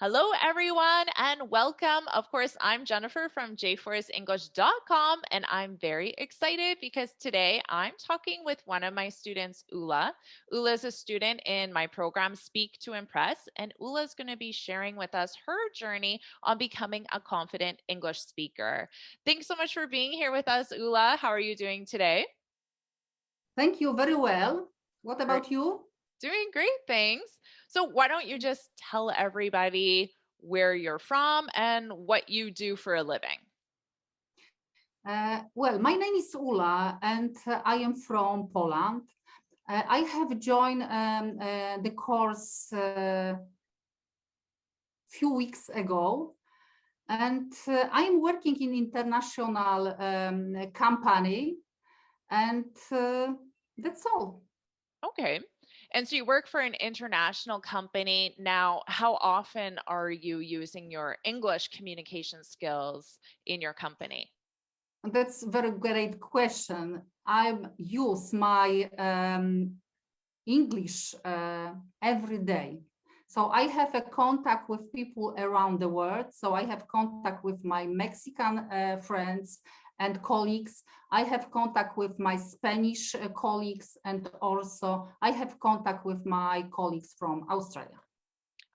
Hello, everyone, and welcome. Of course, I'm Jennifer from JForrestEnglish.com, and I'm very excited because today I'm talking with one of my students, Ula. Ula is a student in my program, Speak to Impress, and Ula is going to be sharing with us her journey on becoming a confident English speaker. Thanks so much for being here with us, Ula. How are you doing today? Thank you very well. What Great. about you? Doing great, thanks. So, why don't you just tell everybody where you're from and what you do for a living? Well, my name is Ula and I am from Poland. I have joined the course few weeks ago, and I am working in international company, and that's all. Okay. And so you work for an international company. Now, how often are you using your English communication skills in your company? That's a very great question. I use my English every day. So I have a contact with people around the world. So I have contact with my Mexican friends and colleagues. I have contact with my Spanish colleagues, and also I have contact with my colleagues from Australia.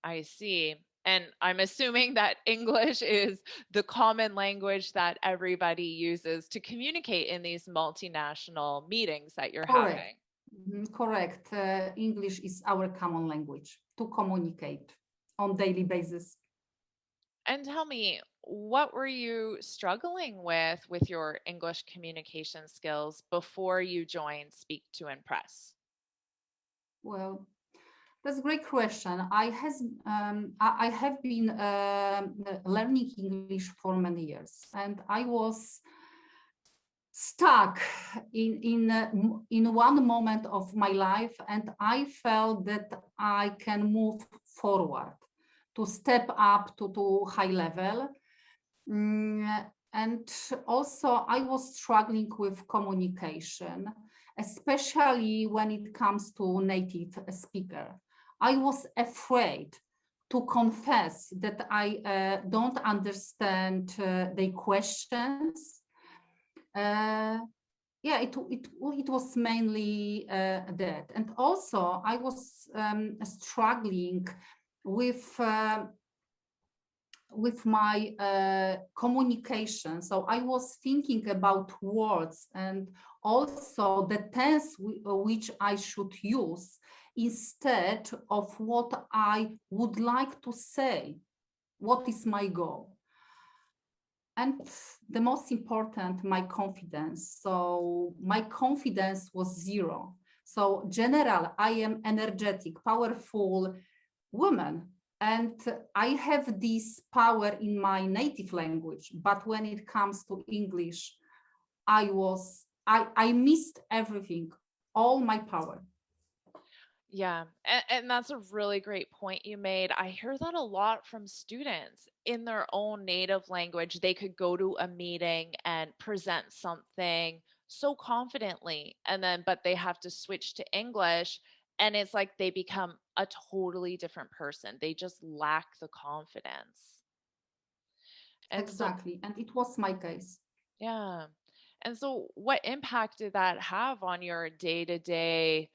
I see. And I'm assuming that English is the common language that everybody uses to communicate in these multinational meetings that you're Correct. having. Correct. English is our common language to communicate on daily basis. And tell me, what were you struggling with your English communication skills before you joined Speak to Impress? Well, that's a great question. I have been learning English for many years, and I was stuck in one moment of my life, and I felt that I can move forward, to step up to high level. And also, I was struggling with communication, especially when it comes to native speaker. I was afraid to confess that I don't understand the questions. Uh, yeah, it was mainly that. And also, I was struggling with my communication. So I was thinking about words and also the tense which I should use instead of what I would like to say. What is my goal? And the most important, my confidence. So my confidence was zero. So general, I am energetic, powerful woman, and I have this power in my native language, but when it comes to English, I missed everything, all my power. Yeah, and that's a really great point you made. I hear that a lot from students in their own native language. They could go to a meeting and present something so confidently, and then, but they have to switch to English, and it's like they become a totally different person. They just lack the confidence. And so, Exactly, and it was my case. yeah. And so what impact did that have on your day-to-day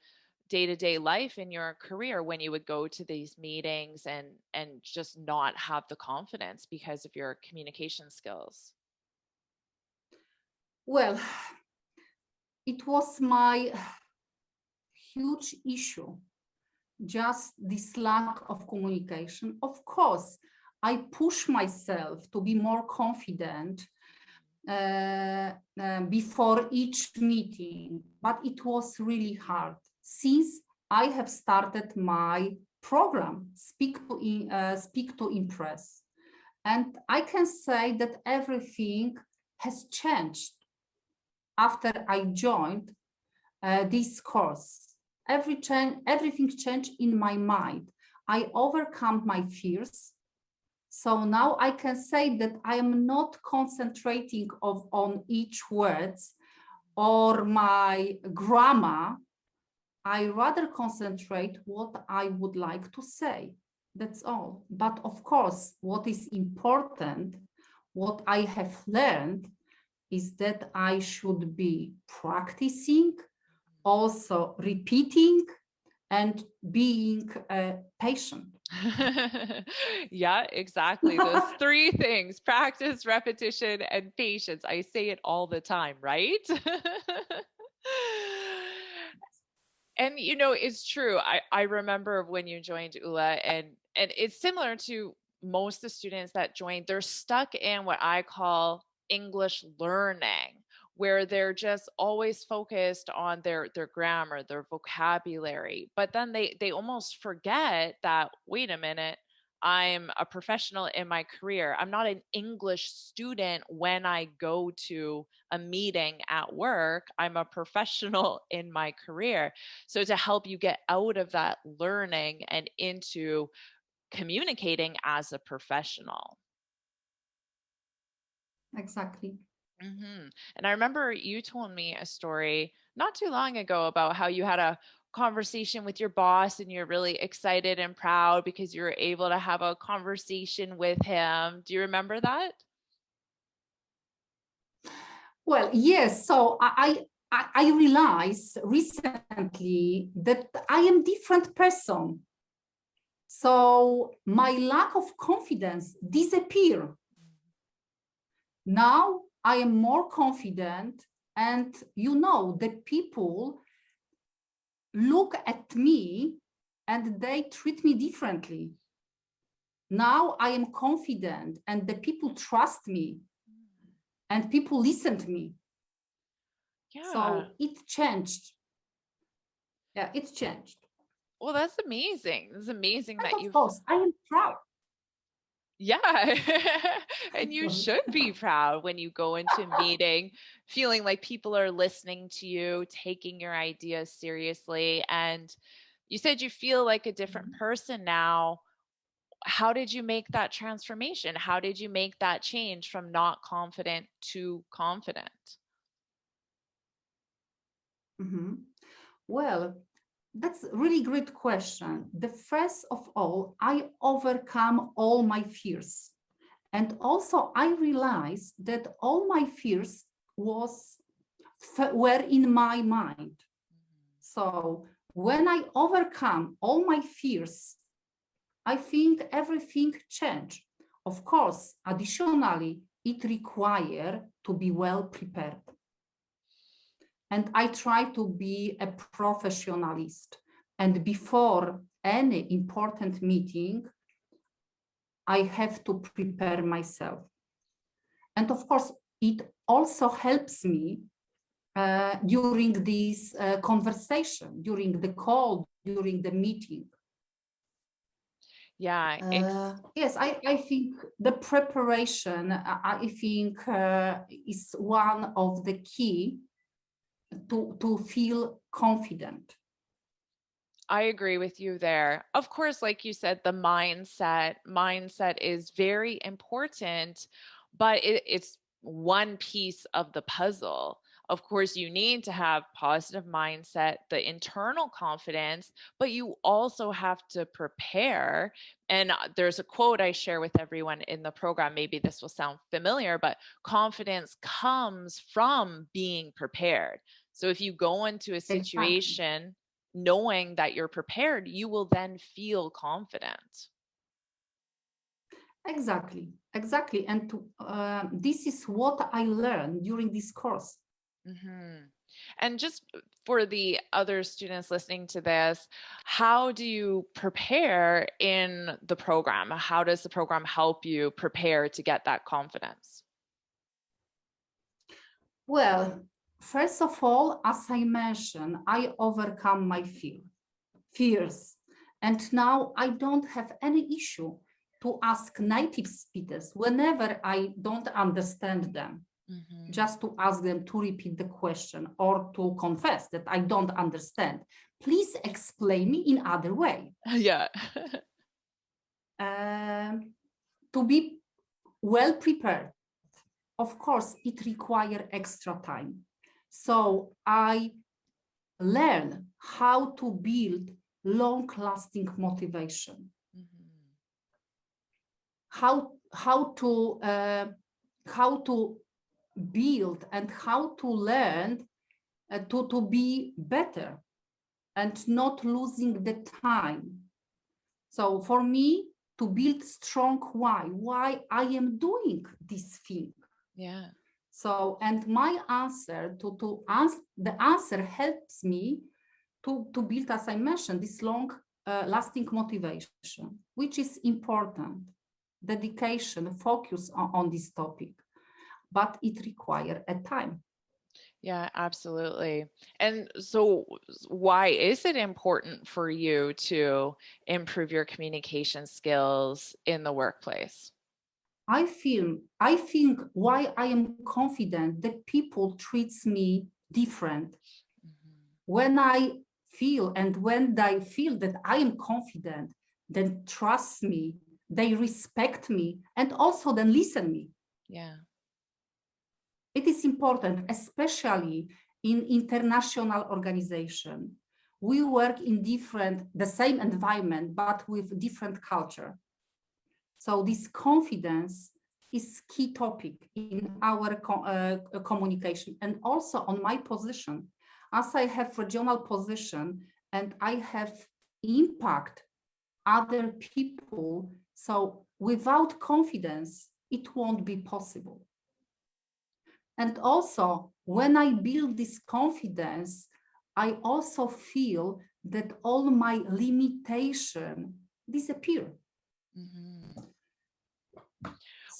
life in your career when you would go to these meetings and just not have the confidence because of your communication skills? Well, it was my huge issue, just this lack of communication. Of course, I push myself to be more confident before each meeting, but it was really hard since I have started my program, Speak to Impress. And I can say that everything has changed after I joined this course. Everything changed in my mind. I overcome my fears. So now I can say that I am not concentrating on each words or my grammar. I rather concentrate what I would like to say. That's all. But of course, what is important, what I have learned is that I should be practicing, also repeating, and being patient. Yeah, exactly. Those three things: practice, repetition, and patience. I say it all the time, right? And it's true. I remember when you joined ULA, and it's similar to most of the students that joined. They're stuck in what I call English learning, where they're just always focused on their grammar, their vocabulary. But then they almost forget that, wait a minute, I'm a professional in my career. I'm not an English student when I go to a meeting at work. I'm a professional in my career. So to help you get out of that learning and into communicating as a professional. Exactly. And I remember you told me a story not too long ago about how you had a conversation with your boss and you're really excited and proud because you were able to have a conversation with him. Do you remember that? Well, yes. So I realized recently that I am different person. So my lack of confidence disappear. Now I am more confident, and the people look at me and they treat me differently. Now I am confident and the people trust me and people listen to me. Yeah. So it changed. Yeah, it's changed. Well, that's amazing. It's amazing And that of you've, course, I am proud. yeah. And you Sorry. should be proud when you go into a meeting feeling like people are listening to you, taking your ideas seriously. And you said you feel like a different person now. How did you make that transformation? How did you make that change from not confident to confident? Mhm. Well, that's a really great question. The first of all, I overcome all my fears. And also I realized that all my fears were in my mind. So when I overcome all my fears, I think everything changed. Of course, additionally, it requires to be well prepared. And I try to be a professionalist. And before any important meeting, I have to prepare myself. And of course, it also helps me during this conversation, during the call, during the meeting. Yeah, Yes, I think the preparation, I think, is one of the key to feel confident. I agree with you there. Of course, like you said, the mindset is very important, but it's one piece of the puzzle. Of course, you need to have positive mindset, the internal confidence, but you also have to prepare. And there's a quote I share with everyone in the program. Maybe this will sound familiar, but confidence comes from being prepared. So if you go into a Exactly. situation knowing that you're prepared, you will then feel confident. Exactly, exactly. And this is what I learned during this course. hmm And just for the other students listening to this, how do you prepare in the program? How does the program help you prepare to get that confidence? Well, first of all, as I mentioned, I overcome my fears. And now I don't have any issue to ask native speakers whenever I don't understand them, hmm just to ask them to repeat the question or to confess that I don't understand. Please explain me in other way. Yeah. To be well prepared, of course, it requires extra time. So I learn how to build long-lasting motivation. how to build and how to learn to be better and not losing the time. So for me, to build strong why I am doing this thing. Yeah. So, and my answer to answer, the answer helps me to build, as I mentioned, this long lasting motivation, which is important, dedication, focus on this topic, but it requires a time. Yeah, absolutely. And so, why is it important for you to improve your communication skills in the workplace? I think why I am confident that people treats me different Mhm. when I feel and when they feel that I am confident, then trust me, they respect me, and also then listen me. Yeah. It is important, especially in international organization. We work in the same environment, but with different culture. So this confidence is key topic in our communication. And also on my position, as I have regional position and I have impact other people, so without confidence, it won't be possible. And also, when I build this confidence, I also feel that all my limitation disappear. Mhm.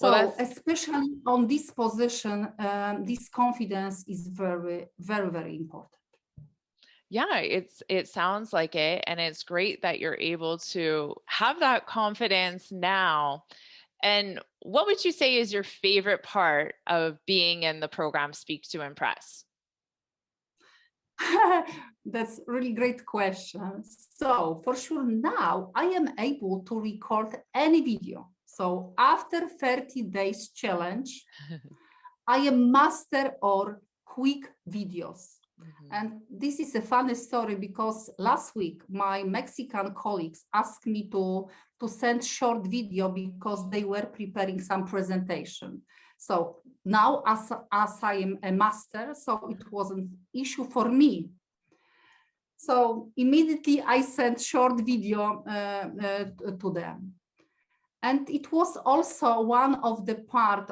Well, So, that's especially on this position, this confidence is very, very, very important. yeah, it sounds like it, and it's great that you're able to have that confidence now. And what would you say is your favorite part of being in the program Speak to Impress? That's really great question. So for sure now I am able to record any video. So after 30 days challenge, I am master or quick videos. Mhm. And this is a funny story because last week my Mexican colleagues asked me to send short video because they were preparing some presentation. So now as I am a master, so it was an issue for me. So immediately I sent short video to them. And it was also one of the part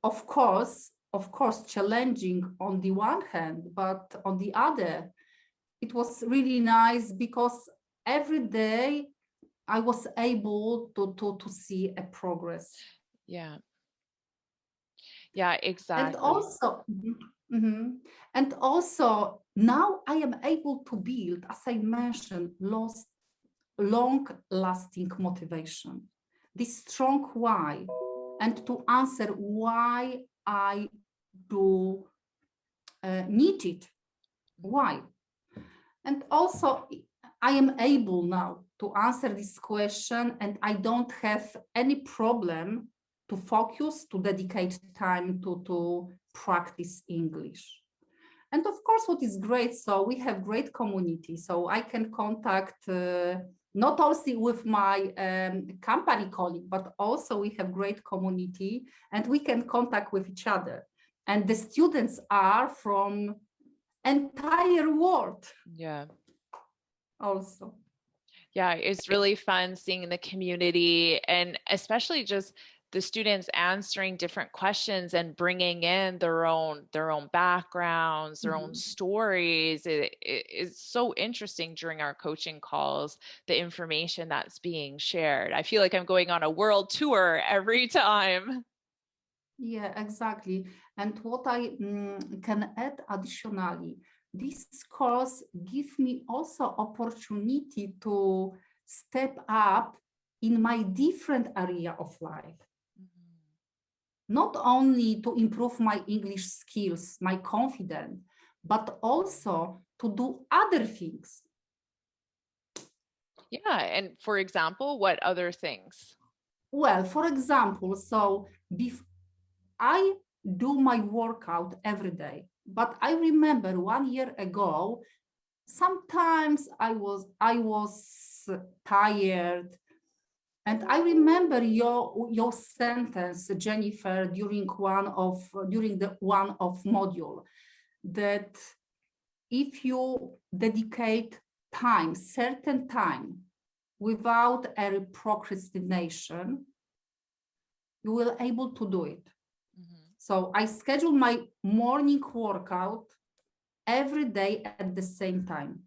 of course, challenging on the one hand, but on the other, it was really nice because every day I was able to see a progress. Yeah. Yeah, And exactly. also, mhm. And also now I am able to build, as I mentioned, long-lasting motivation, this strong why, and to answer why I do need it, why. And also, I am able now to answer this question, and I don't have any problem to focus, to dedicate time to practice English. And of course, what is great, so we have great community. So I can contact not only with my company colleague, but also we have great community and we can contact with each other. And the students are from entire world Yeah. also. Yeah, it's really fun seeing the community and especially just the students answering different questions and bringing in their own backgrounds, their own Mhm. stories. It is so interesting during our coaching calls, the information that's being shared. I feel like I'm going on a world tour every time. Yeah, exactly. And what I can add additionally, this course give me also opportunity to step up in my different area of life. Mhm. Not only to improve my English skills, my confidence, but also to do other things. Yeah, and for example, what other things? Well, for example, so I do my workout every day, but I remember 1 year ago, sometimes I was tired, And I remember your sentence, Jennifer, during the one of module, that if you dedicate time, certain time, without any procrastination, you will able to do it. Mm-hmm. So I schedule my morning workout every day at the same time.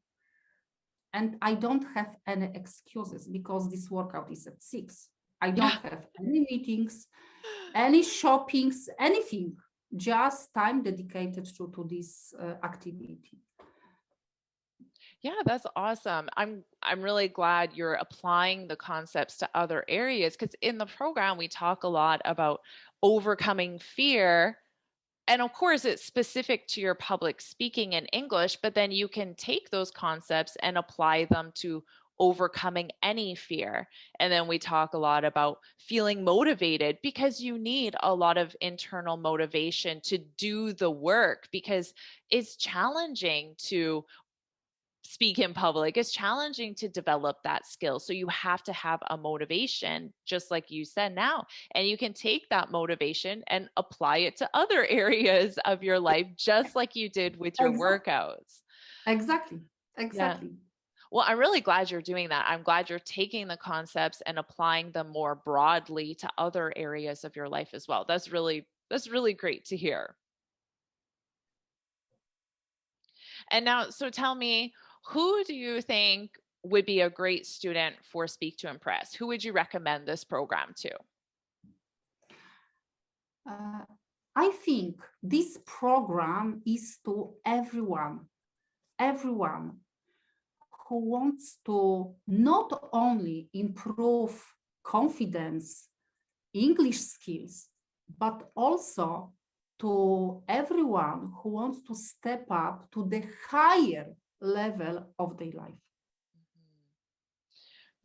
And I don't have any excuses because this workout is at 6. I don't Yeah. have any meetings, any shoppings, anything, just time dedicated to this activity. Yeah, that's awesome. I'm really glad you're applying the concepts to other areas because in the program we talk a lot about overcoming fear. And of course, it's specific to your public speaking in English, but then you can take those concepts and apply them to overcoming any fear. And then we talk a lot about feeling motivated because you need a lot of internal motivation to do the work because it's challenging to speak in public. It's challenging to develop that skill. So you have to have a motivation, just like you said now. And you can take that motivation and apply it to other areas of your life, just like you did with your Exactly. workouts. Exactly. Yeah. Exactly. Well, I'm really glad you're doing that. I'm glad you're taking the concepts and applying them more broadly to other areas of your life as well. That's really great to hear. And now, so tell me, who do you think would be a great student for Speak to Impress? Who would you recommend this program to? Uh, I think this program is to everyone who wants to not only improve confidence, English skills, but also to everyone who wants to step up to the higher level of their life.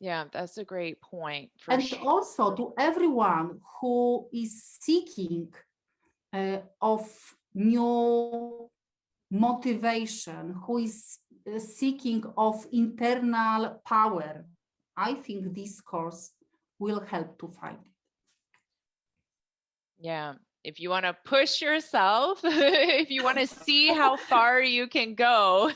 Yeah, that's a great point for And sure. also to everyone who is seeking of new motivation, who is seeking of internal power. I think this course will help to find it. Yeah. If you want to push yourself, if you want to see how far you can go.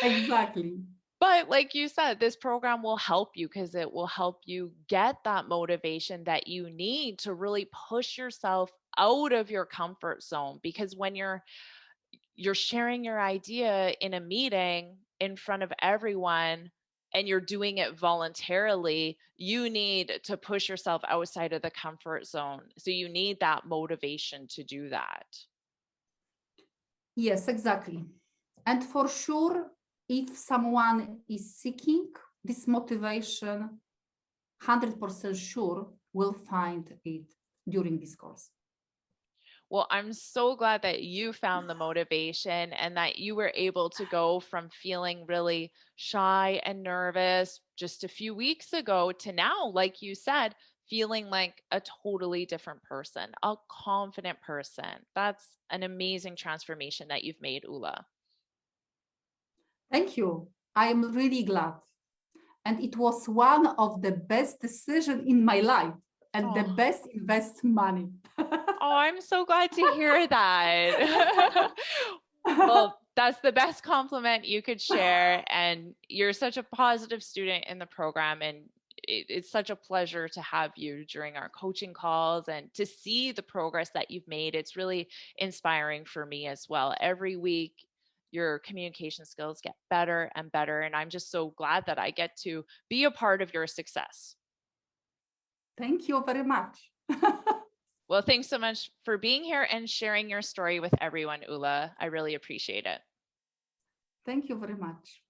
Exactly. But like you said, this program will help you because it will help you get that motivation that you need to really push yourself out of your comfort zone. Because when you're sharing your idea in a meeting in front of everyone and you're doing it voluntarily, you need to push yourself outside of the comfort zone. So you need that motivation to do that. Yes, exactly. And for sure, if someone is seeking this motivation, 100% sure will find it during this course. Well, I'm so glad that you found the motivation and that you were able to go from feeling really shy and nervous just a few weeks ago to now, like you said, feeling like a totally different person, a confident person. That's an amazing transformation that you've made, Ula. Thank you. I am really glad. And it was one of the best decisions in my life and the Oh, best invest money. oh, I'm so glad to hear that. Well, that's the best compliment you could share. And you're such a positive student in the program. And it's such a pleasure to have you during our coaching calls and to see the progress that you've made. It's really inspiring for me as well. Every week, your communication skills get better and better. And I'm just so glad that I get to be a part of your success. Thank you very much. Well, thanks so much for being here and sharing your story with everyone, Ula. I really appreciate it. Thank you very much.